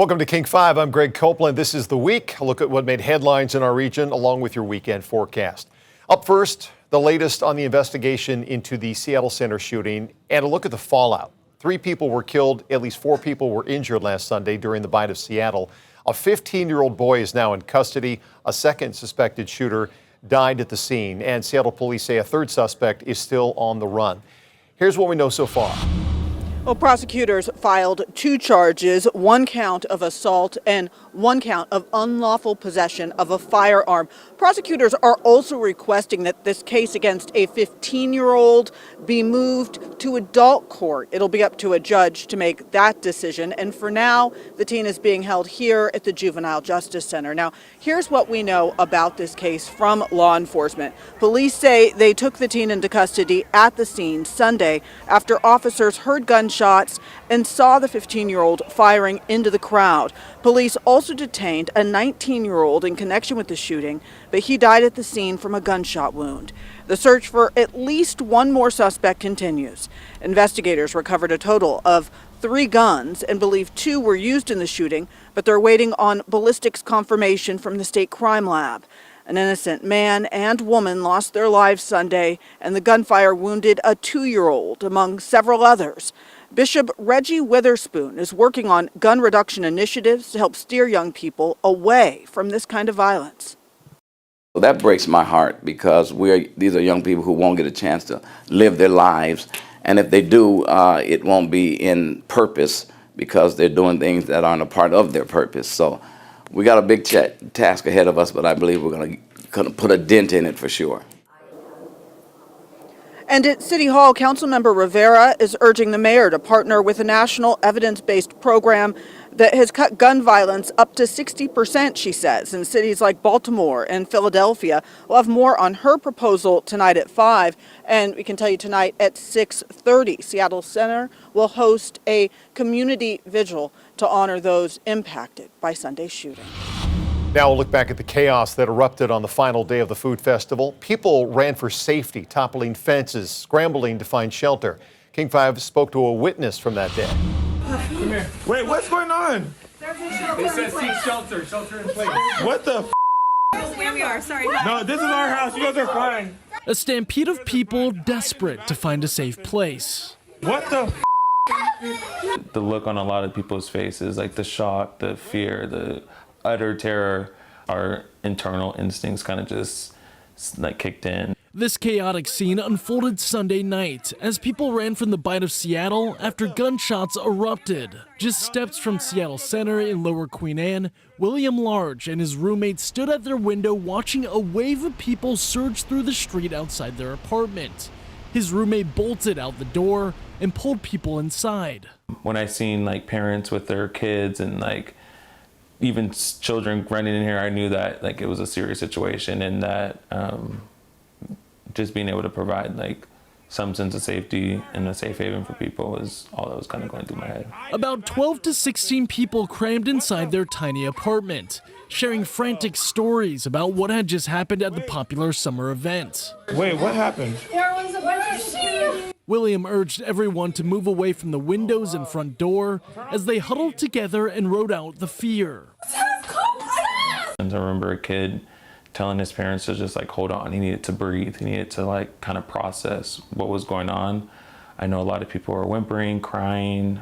Welcome to King 5. I'm Greg Copeland. This is The Week. A look at what made headlines in our region, along with your weekend forecast. Up first, the latest on the investigation into the Seattle Center shooting and a look at the fallout. 3 people were killed, at least 4 people were injured last Sunday during the Bite of Seattle. A 15-year-old boy is now in custody. A second suspected shooter died at the scene, and Seattle police say a third suspect is still on the run. Here's what we know so far. Well, prosecutors filed 2 charges, 1 count of assault and 1 count of unlawful possession of a firearm. Prosecutors are also requesting that this case against a 15-year-old be moved to adult court. It'll be up to a judge to make that decision. And for now, the teen is being held here at the Juvenile Justice Center. Now, here's what we know about this case from law enforcement. Police say they took the teen into custody at the scene Sunday after officers heard gunshots and saw the 15-year-old firing into the crowd. Police also detained a 19-year-old in connection with the shooting, but he died at the scene from a gunshot wound. The search for at least 1 more suspect continues. Investigators recovered a total of 3 guns and believe 2 were used in the shooting, but they're waiting on ballistics confirmation from the state crime lab. An innocent man and woman lost their lives Sunday, and the gunfire wounded a 2-year-old, among several others. Bishop Reggie Witherspoon is working on gun reduction initiatives to help steer young people away from this kind of violence. Well, that breaks my heart because these are young people who won't get a chance to live their lives. And if they do, it won't be in purpose because they're doing things that aren't a part of their purpose. So we got a big task ahead of us, but I believe we're going to put a dent in it for sure. And at City Hall, Councilmember Rivera is urging the mayor to partner with a national evidence-based program that has cut gun violence up to 60%, she says, in cities like Baltimore and Philadelphia. We'll have more on her proposal tonight at 5, and we can tell you tonight at 6:30, Seattle Center will host a community vigil to honor those impacted by Sunday's shooting. Now we'll look back at the chaos that erupted on the final day of the food festival. People ran for safety, toppling fences, scrambling to find shelter. King 5 spoke to a witness from that day. Come here. Wait, what's going on? They said seek shelter, shelter in place. What the Here we are, sorry. No, this is our house. You guys are fine. A stampede of people desperate to find a safe place. What the The look on a lot of people's faces, like the shock, the fear, the utter terror, our internal instincts kind of just like kicked in. This chaotic scene unfolded Sunday night as people ran from the Bite of Seattle after gunshots erupted. Just steps from Seattle Center in Lower Queen Anne, William Large and his roommate stood at their window watching a wave of people surge through the street outside their apartment. His roommate bolted out the door and pulled people inside. When I seen like parents with their kids and like even children running in here, I knew that like it was a serious situation, and that just being able to provide like some sense of safety and a safe haven for people was all that was kind of going through my head. About 12 to 16 people crammed inside their tiny apartment, sharing frantic stories about what had just happened at the popular summer event. Wait, what happened? There was a bunch of shooting. William urged everyone to move away from the windows and front door as they huddled together and rode out the fear. And I remember a kid telling his parents to just like hold on. He needed to breathe. He needed to like kind of process what was going on. I know a lot of people were whimpering, crying.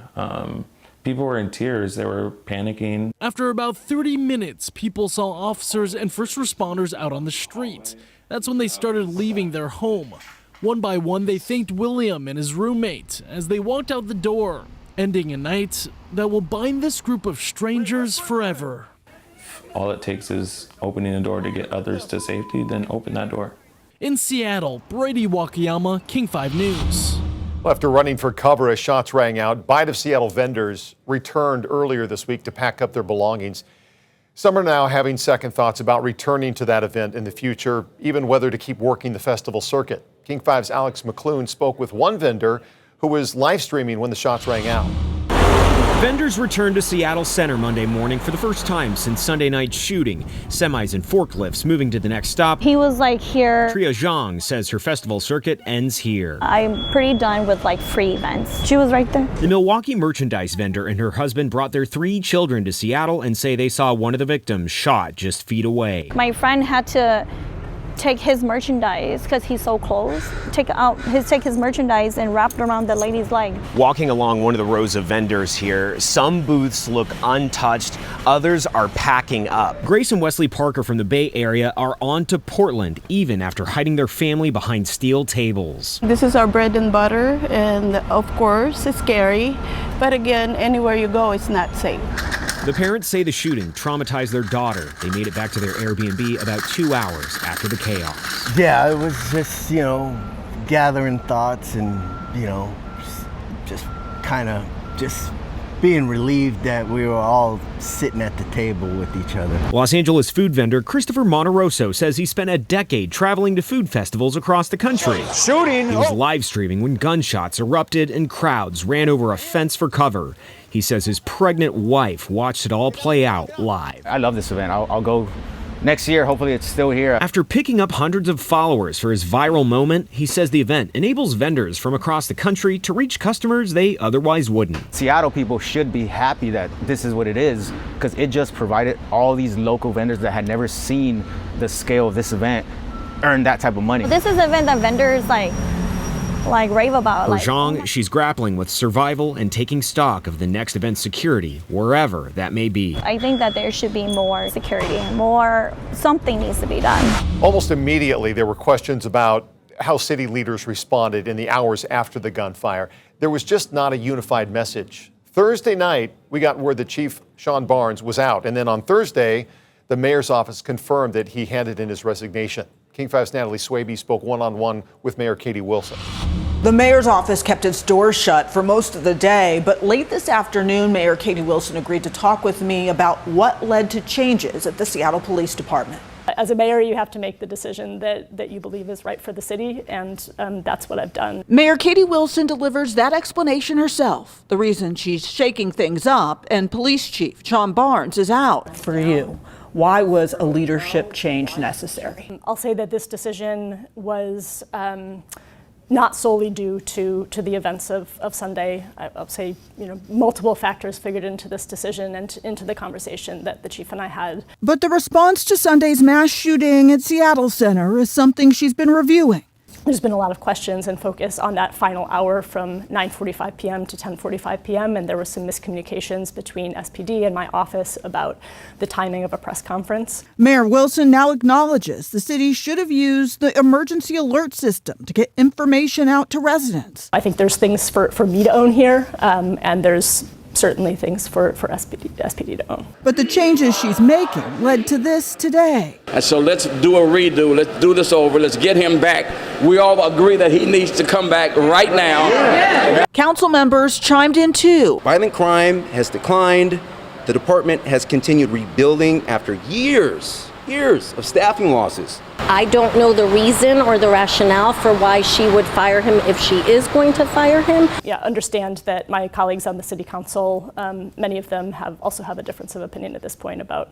People were in tears. They were panicking. After about 30 minutes, people saw officers and first responders out on the street. That's when they started leaving their home. One by one, they thanked William and his roommate as they walked out the door, ending a night that will bind this group of strangers forever. All it takes is opening the door to get others to safety, then open that door. In Seattle, Brady Wakayama, King 5 News. Well, after running for cover as shots rang out, Bite of Seattle vendors returned earlier this week to pack up their belongings. Some are now having second thoughts about returning to that event in the future, even whether to keep working the festival circuit. King 5's Alex McClune spoke with one vendor who was live streaming when the shots rang out. Vendors returned to Seattle Center Monday morning for the first time since Sunday night's shooting. Semis and forklifts moving to the next stop. He was like here. Tria Zhang says her festival circuit ends here. I'm pretty done with like free events. She was right there. The Milwaukee merchandise vendor and her husband brought their 3 children to Seattle and say they saw one of the victims shot just feet away. My friend had to take his merchandise because he's so close. Take his merchandise and wrap it around the lady's leg. Walking along one of the rows of vendors here, some booths look untouched, others are packing up. Grace and Wesley Parker from the Bay Area are on to Portland, even after hiding their family behind steel tables. This is our bread and butter, and of course it's scary, but again, anywhere you go, it's not safe. The parents say the shooting traumatized their daughter. They made it back to their Airbnb about 2 hours after the chaos. Yeah, it was just, gathering thoughts and, just kind of just being relieved that we were all sitting at the table with each other. Los Angeles food vendor Christopher Monteroso says he spent a decade traveling to food festivals across the country. Shooting! He was live streaming when gunshots erupted and crowds ran over a fence for cover. He says his pregnant wife watched it all play out live. I love this event. I'll go next year. Hopefully it's still here. After picking up hundreds of followers for his viral moment, he says the event enables vendors from across the country to reach customers they otherwise wouldn't. Seattle people should be happy that this is what it is, because it just provided all these local vendors that had never seen the scale of this event earn that type of money. This is an event that vendors like rave about. For Zhang, she's grappling with survival and taking stock of the next event's security, wherever that may be. I think that there should be more security, something needs to be done. Almost immediately, there were questions about how city leaders responded in the hours after the gunfire. There was just not a unified message. Thursday night, we got word that Chief Sean Barnes was out. And then on Thursday, the mayor's office confirmed that he handed in his resignation. King 5's Natalie Swaby spoke one-on-one with Mayor Katie Wilson. The mayor's office kept its doors shut for most of the day, but late this afternoon, Mayor Katie Wilson agreed to talk with me about what led to changes at the Seattle Police Department. As a mayor, you have to make the decision that you believe is right for the city, and that's what I've done. Mayor Katie Wilson delivers that explanation herself, the reason she's shaking things up, and Police Chief Sean Barnes is out. For you, why was a leadership change necessary? I'll say that this decision was not solely due to the events of Sunday. I'll say, multiple factors figured into this decision and into the conversation that the chief and I had. But the response to Sunday's mass shooting at Seattle Center is something she's been reviewing. There's been a lot of questions and focus on that final hour from 9:45 p.m. to 10:45 p.m. and there were some miscommunications between SPD and my office about the timing of a press conference. Mayor Wilson now acknowledges the city should have used the emergency alert system to get information out to residents. I think there's things for me to own here, and there's certainly things for SPD to own. But the changes she's making led to this today. And so let's do a redo. Let's do this over. Let's get him back. We all agree that he needs to come back right now. Yeah. Council members chimed in too. Violent crime has declined. The department has continued rebuilding after years of staffing losses. I don't know the reason or the rationale for why she would fire him if she is going to fire him. Yeah, understand that my colleagues on the city council, many of them also have a difference of opinion at this point about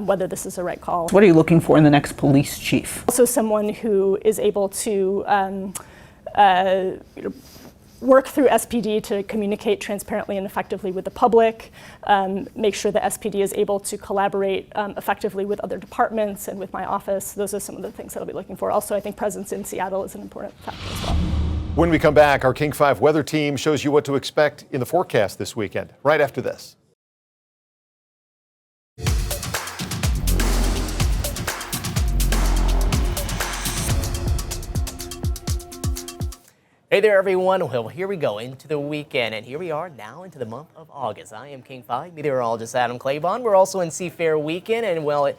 whether this is the right call. What are you looking for in the next police chief? Also someone who is able to work through SPD to communicate transparently and effectively with the public, make sure that SPD is able to collaborate effectively with other departments and with my office. Those are some of the things that I'll be looking for. Also, I think presence in Seattle is an important factor as well. When we come back, our King 5 weather team shows you what to expect in the forecast this weekend, right after this. Hey there, everyone. Well, here we go into the weekend, and here we are now into the month of August. I am King 5 meteorologist Adam Claybon. We're also in Seafair Weekend, and well,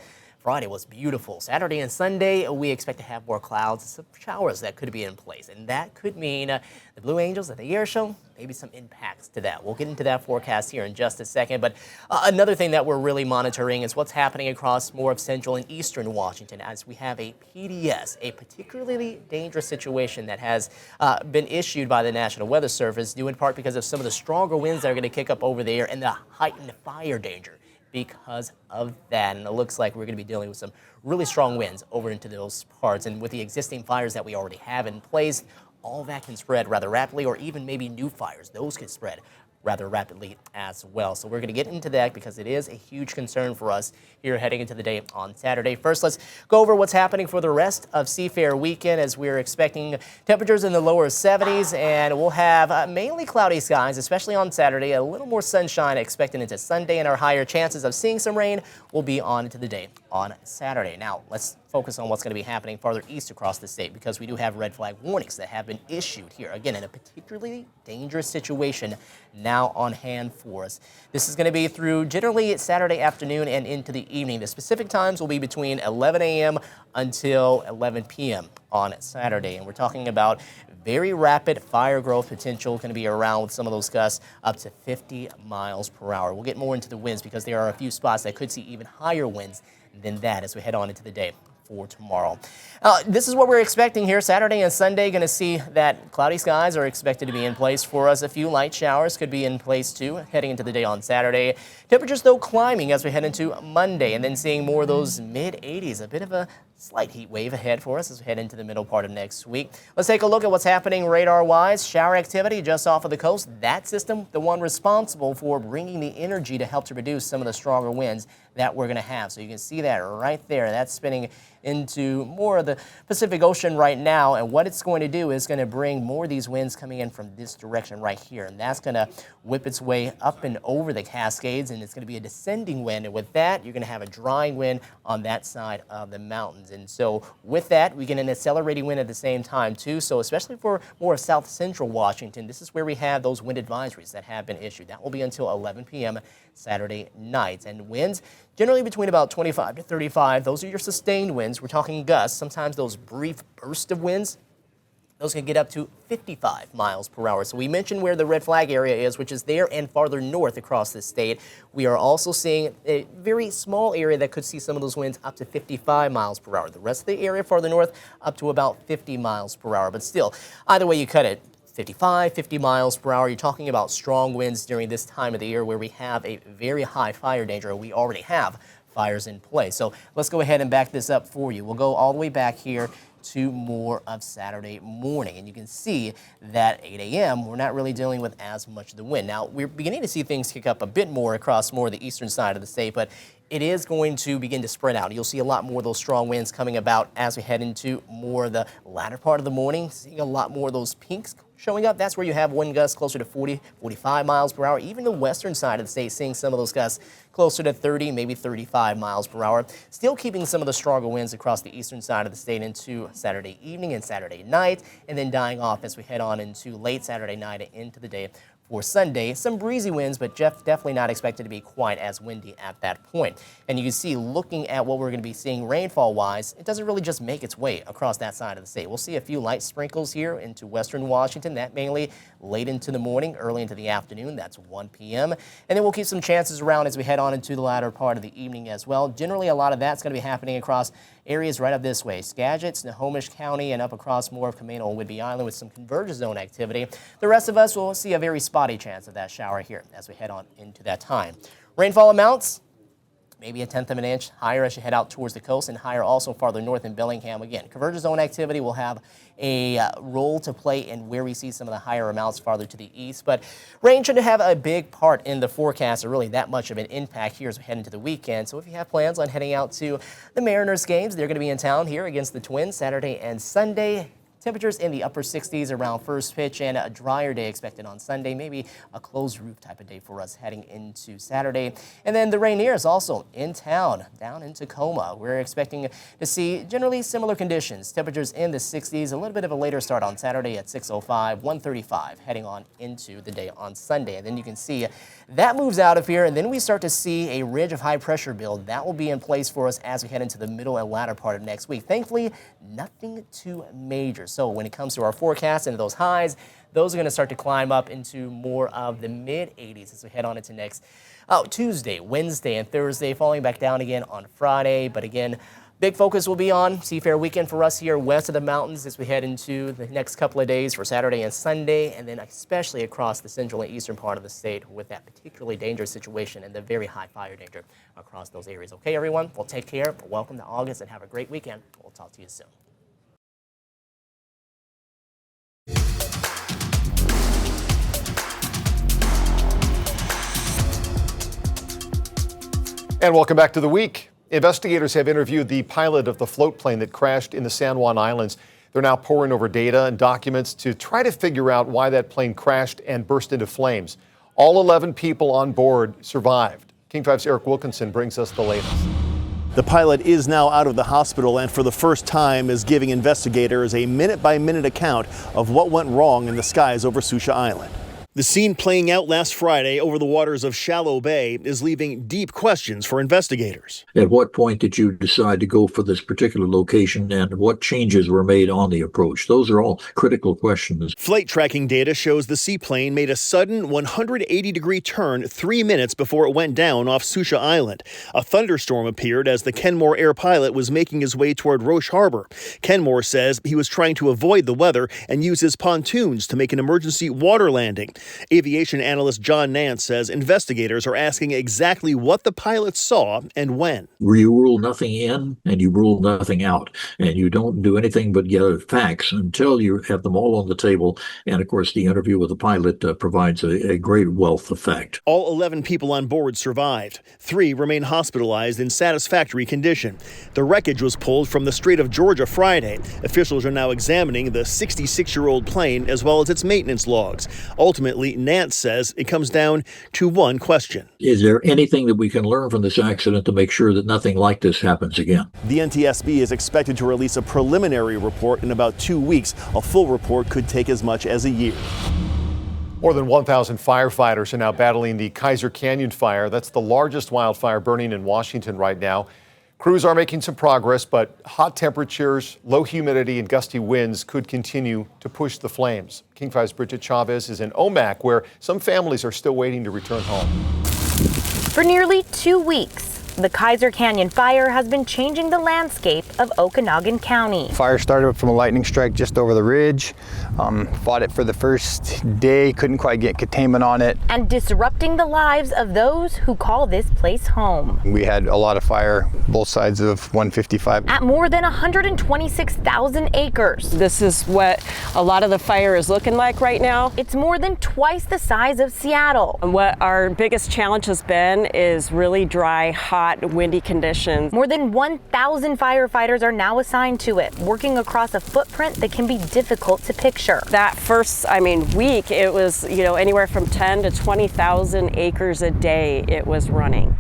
Friday was beautiful. Saturday and Sunday, we expect to have more clouds and some showers that could be in place. And that could mean the Blue Angels at the air show, maybe some impacts to that. We'll get into that forecast here in just a second. But another thing that we're really monitoring is what's happening across more of central and eastern Washington, as we have a PDS, a particularly dangerous situation that has been issued by the National Weather Service, due in part because of some of the stronger winds that are going to kick up over there and the heightened fire danger because of that. And it looks like we're going to be dealing with some really strong winds over into those parts. And with the existing fires that we already have in place, all that can spread rather rapidly, or even maybe new fires. Those could spread rather rapidly as well. So we're going to get into that because it is a huge concern for us here heading into the day on Saturday. First, let's go over what's happening for the rest of Seafair weekend, as we're expecting temperatures in the lower 70s, and we'll have mainly cloudy skies, especially on Saturday. A little more sunshine expected into Sunday, and our higher chances of seeing some rain will be on into the day on Saturday. Now, let's focus on what's going to be happening farther east across the state, because we do have red flag warnings that have been issued here. Again, in a particularly dangerous situation now on hand for us. This is going to be through generally Saturday afternoon and into the evening. The specific times will be between 11 a.m. until 11 p.m. on Saturday. And we're talking about very rapid fire growth potential, going to be around with some of those gusts up to 50 miles per hour. We'll get more into the winds because there are a few spots that could see even higher winds than that as we head on into the day for tomorrow. This is what we're expecting here Saturday and Sunday. Going to see that cloudy skies are expected to be in place for us. A few light showers could be in place too heading into the day on Saturday. Temperatures though climbing as we head into Monday, and then seeing more of those mid 80s. A bit of a slight heat wave ahead for us as we head into the middle part of next week. Let's take a look at what's happening radar-wise. Shower activity just off of the coast. That system, the one responsible for bringing the energy to help to reduce some of the stronger winds that we're going to have. So you can see that right there. That's spinning into more of the Pacific Ocean right now, and what it's going to do is going to bring more of these winds coming in from this direction right here, and that's going to whip its way up and over the Cascades, and it's going to be a descending wind, and with that you're going to have a drying wind on that side of the mountains. And so with that we get an accelerating wind at the same time too, so especially for more of south central Washington, this is where we have those wind advisories that have been issued. That will be until 11 p.m. Saturday night, and winds generally between about 25 to 35. Those are your sustained winds. We're talking gusts. Sometimes those brief bursts of winds, those can get up to 55 miles per hour. So we mentioned where the red flag area is, which is there and farther north across the state. We are also seeing a very small area that could see some of those winds up to 55 miles per hour. The rest of the area farther north up to about 50 miles per hour. But still, either way you cut it, 55, 50 miles per hour. You're talking about strong winds during this time of the year where we have a very high fire danger. We already have fires in place. So let's go ahead and back this up for you. We'll go all the way back here to more of Saturday morning. And you can see that 8 a.m. we're not really dealing with as much of the wind. Now, we're beginning to see things kick up a bit more across more of the eastern side of the state, but it is going to begin to spread out. You'll see a lot more of those strong winds coming about as we head into more of the latter part of the morning, seeing a lot more of those pinks showing up. That's where you have wind gusts closer to 40, 45 miles per hour. Even the western side of the state seeing some of those gusts closer to 30, maybe 35 miles per hour. Still keeping some of the stronger winds across the eastern side of the state into Saturday evening and Saturday night, and then dying off as we head on into late Saturday night and into the day for Sunday. Some breezy winds, but definitely not expected to be quite as windy at that point. And you can see, looking at what we're going to be seeing rainfall-wise, it doesn't really just make its way across that side of the state. We'll see a few light sprinkles here into western Washington, that mainly late into the morning, early into the afternoon. That's 1 p.m. And then we'll keep some chances around as we head on into the latter part of the evening as well. Generally, a lot of that's going to be happening across areas right up this way: Skagit, Snohomish County, and up across more of Camino and Whidbey Island with some convergence zone activity. The rest of us will see a very spotty chance of that shower here as we head on into that time. Rainfall amounts, maybe 1/10 of an inch higher as you head out towards the coast, and higher also farther north in Bellingham. Again, convergence zone activity will have a role to play in where we see some of the higher amounts farther to the east, but rain shouldn't have a big part in the forecast, or really that much of an impact here as we head into the weekend. So if you have plans on heading out to the Mariners games, they're going to be in town here against the Twins Saturday and Sunday. Temperatures in the upper 60s around first pitch, and a drier day expected on Sunday, maybe a closed roof type of day for us heading into Saturday. And then the Rainiers also in town, down in Tacoma. We're expecting to see generally similar conditions. Temperatures in the 60s, a little bit of a later start on Saturday at 6:05, 1:35 heading on into the day on Sunday. And then you can see that moves out of here, and then we start to see a ridge of high pressure build. That will be in place for us as we head into the middle and latter part of next week. Thankfully, nothing too major. So when it comes to our forecast and those highs, those are going to start to climb up into more of the mid-80s as we head on into next Tuesday, Wednesday, and Thursday, falling back down again on Friday. But again, big focus will be on Seafair weekend for us here west of the mountains as we head into the next couple of days for Saturday and Sunday, and then especially across the central and eastern part of the state with that particularly dangerous situation and the very high fire danger across those areas. Okay, everyone? Well, take care. Welcome to August and have a great weekend. We'll talk to you soon. And welcome back to The Week. Investigators have interviewed the pilot of the float plane that crashed in the San Juan Islands. They're now poring over data and documents to try to figure out why that plane crashed and burst into flames. All 11 people on board survived. King 5's Eric Wilkinson brings us the latest. The pilot is now out of the hospital and for the first time is giving investigators a minute-by-minute account of what went wrong in the skies over Susha Island. The scene playing out last Friday over the waters of Shallow Bay is leaving deep questions for investigators. At what point did you decide to go for this particular location, and what changes were made on the approach? Those are all critical questions. Flight tracking data shows the seaplane made a sudden 180-degree turn 3 minutes before it went down off Susha Island. A thunderstorm appeared as the Kenmore Air pilot was making his way toward Roche Harbor. Kenmore says he was trying to avoid the weather and use his pontoons to make an emergency water landing. Aviation analyst John Nance says investigators are asking exactly what the pilot saw and when. You rule nothing in and you rule nothing out, and you don't do anything but gather facts until you have them all on the table. And of course, the interview with the pilot provides a great wealth of fact. All 11 people on board survived. 3 remain hospitalized in satisfactory condition. The wreckage was pulled from the Strait of Georgia Friday. Officials are now examining the 66-year-old plane as well as its maintenance logs. Ultimately, Nance says it comes down to one question. Is there anything that we can learn from this accident to make sure that nothing like this happens again? The NTSB is expected to release a preliminary report in about 2 weeks. A full report could take as much as a year. More than 1,000 firefighters are now battling the Kaiser Canyon fire. That's the largest wildfire burning in Washington right now. Crews are making some progress, but hot temperatures, low humidity, and gusty winds could continue to push the flames. King 5's Bridget Chavez is in Omak, where some families are still waiting to return home. For nearly 2 weeks, the Kaiser Canyon fire has been changing the landscape of Okanogan County. Fire started from a lightning strike just over the ridge. Fought it for the first day, couldn't quite get containment on it. And disrupting the lives of those who call this place home. We had a lot of fire, both sides of 155. At more than 126,000 acres. This is what a lot of the fire is looking like right now. It's more than twice the size of Seattle. And what our biggest challenge has been is really dry, hot, windy conditions. More than 1,000 firefighters are now assigned to it, working across a footprint that can be difficult to picture. That first, week, it was, anywhere from 10 to 20,000 acres a day it was running.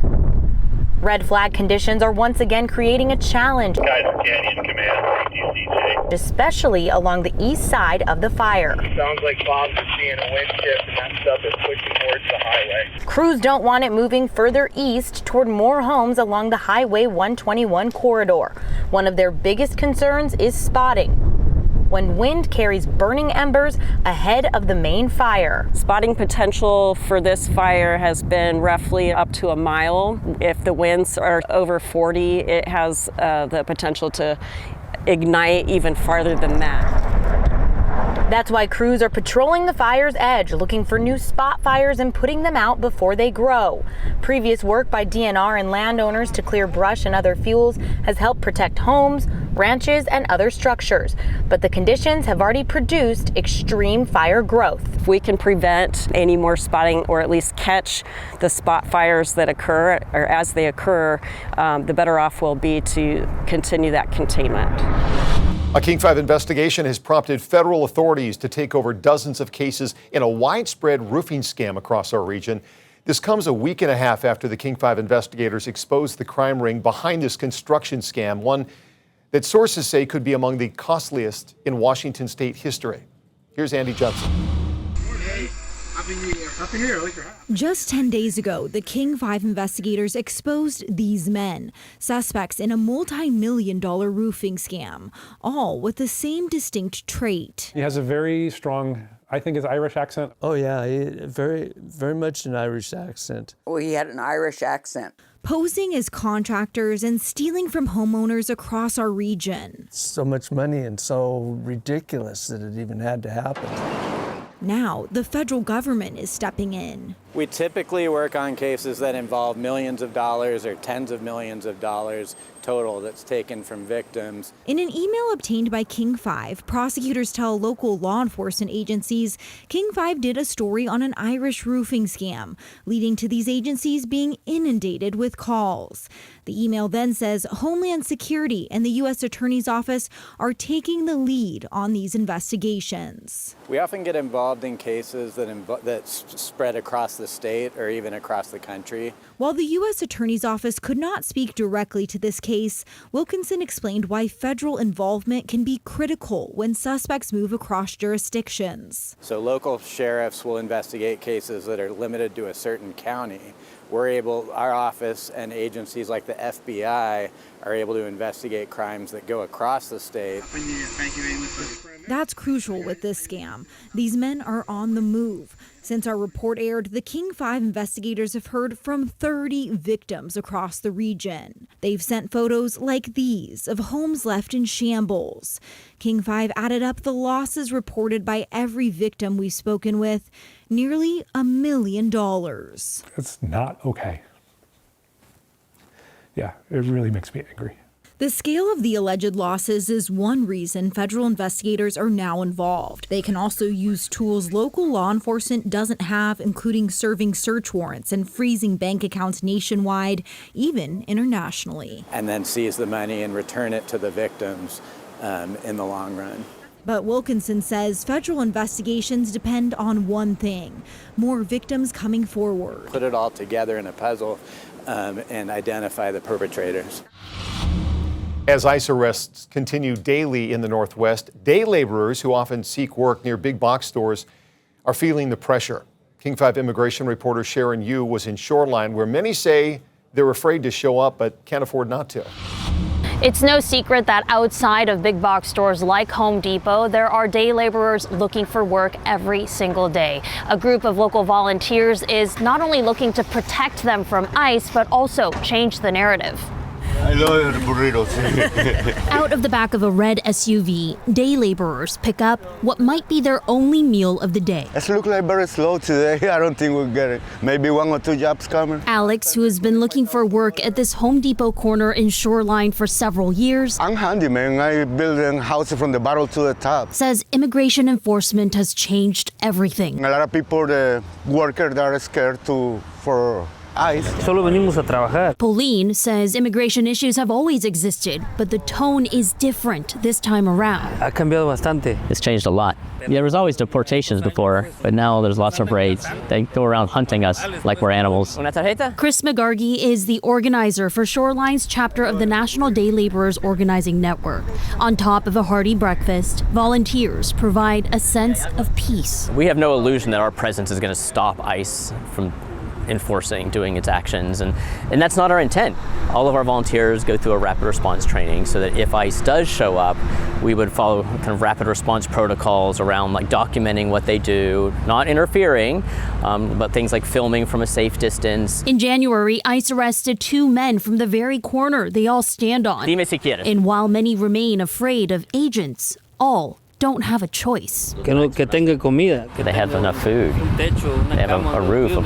Red flag conditions are once again creating a challenge. Kaiser Canyon Command, CJ. Especially along the east side of the fire. Sounds like Bob's seeing a wind shift and that stuff is pushing towards the highway. Crews don't want it moving further east toward more homes along the Highway 121 corridor. One of their biggest concerns is spotting, when wind carries burning embers ahead of the main fire. Spotting potential for this fire has been roughly up to a mile. If the winds are over 40, it has the potential to ignite even farther than that. That's why crews are patrolling the fire's edge, looking for new spot fires and putting them out before they grow. Previous work by DNR and landowners to clear brush and other fuels has helped protect homes, ranches, and other structures. But the conditions have already produced extreme fire growth. If we can prevent any more spotting, or at least catch the spot fires that occur, or as they occur, the better off we'll be to continue that containment. A King 5 investigation has prompted federal authorities to take over dozens of cases in a widespread roofing scam across our region. This comes a week and a half after the King 5 investigators exposed the crime ring behind this construction scam, one that sources say could be among the costliest in Washington state history. Here's Andy Johnson. Happy New Year. Happy New Year. I like your hat. Just 10 days ago, the King 5 investigators exposed these men, suspects in a multi-million-dollar roofing scam, all with the same distinct trait. He has a very strong, I think, his Irish accent. Oh yeah, very much an Irish accent. Oh, he had an Irish accent. Posing as contractors and stealing from homeowners across our region. So much money and so ridiculous that it even had to happen. Now, the federal government is stepping in. We typically work on cases that involve millions of dollars or tens of millions of dollars total that's taken from victims. In an email obtained by King 5, prosecutors tell local law enforcement agencies King 5 did a story on an Irish roofing scam, leading to these agencies being inundated with calls. The email then says Homeland Security and the U.S. Attorney's Office are taking the lead on these investigations. We often get involved in cases that spread across the state or even across the country. While the U.S. Attorney's Office could not speak directly to this case, Wilkinson explained why federal involvement can be critical when suspects move across jurisdictions. So local sheriffs will investigate cases that are limited to a certain county. Our office and agencies like the FBI are able to investigate crimes that go across the state. Thank you very much. That's crucial with this scam. These men are on the move. Since our report aired, the King 5 investigators have heard from 30 victims across the region. They've sent photos like these of homes left in shambles. King 5 added up the losses reported by every victim we've spoken with, nearly $1 million. It's not okay. Yeah, it really makes me angry. The scale of the alleged losses is one reason federal investigators are now involved. They can also use tools local law enforcement doesn't have, including serving search warrants and freezing bank accounts nationwide, even internationally. And then seize the money and return it to the victims in the long run. But Wilkinson says federal investigations depend on one thing: more victims coming forward. Put it all together in a puzzle and identify the perpetrators. As ICE arrests continue daily in the Northwest, day laborers who often seek work near big box stores are feeling the pressure. King 5 immigration reporter Sharon Yu was in Shoreline, where many say they're afraid to show up but can't afford not to. It's no secret that outside of big box stores like Home Depot, there are day laborers looking for work every single day. A group of local volunteers is not only looking to protect them from ICE, but also change the narrative. I love burritos. Out of the back of a red SUV, day laborers pick up what might be their only meal of the day. It looks like very slow today. I don't think we'll get it. Maybe 1 or 2 jobs coming. Alex, who has been looking for work at this Home Depot corner in Shoreline for several years, I'm handyman. I build a house from the bottom to the top. says immigration enforcement has changed everything. A lot of people, the workers, that are scared for ICE. Solo venimos a trabajar. Pauline says immigration issues have always existed, but the tone is different this time around. Ha cambiado bastante. It's changed a lot. There was always deportations before, but now there's lots of raids. They go around hunting us like we're animals. Chris McGargy is the organizer for Shoreline's chapter of the National Day Laborers Organizing Network. On top of a hearty breakfast, volunteers provide a sense of peace. We have no illusion that our presence is going to stop ICE from doing its actions, and that's not our intent. All of our volunteers go through a rapid response training so that if ICE does show up, we would follow kind of rapid response protocols around like documenting what they do, not interfering, but things like filming from a safe distance. In January, ICE arrested 2 men from the very corner they all stand on. Dime si quieres. And while many remain afraid of agents, all don't have a choice. Que tenga comida. They have enough food. They have a roof, a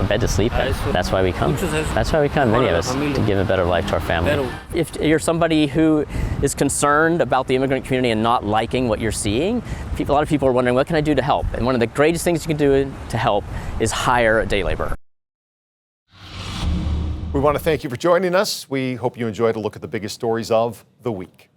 bed to sleep in. That's why we come. That's why we come, many of us, to give a better life to our family. If you're somebody who is concerned about the immigrant community and not liking what you're seeing, a lot of people are wondering, what can I do to help? And one of the greatest things you can do to help is hire a day laborer. We want to thank you for joining us. We hope you enjoyed a look at the biggest stories of the week.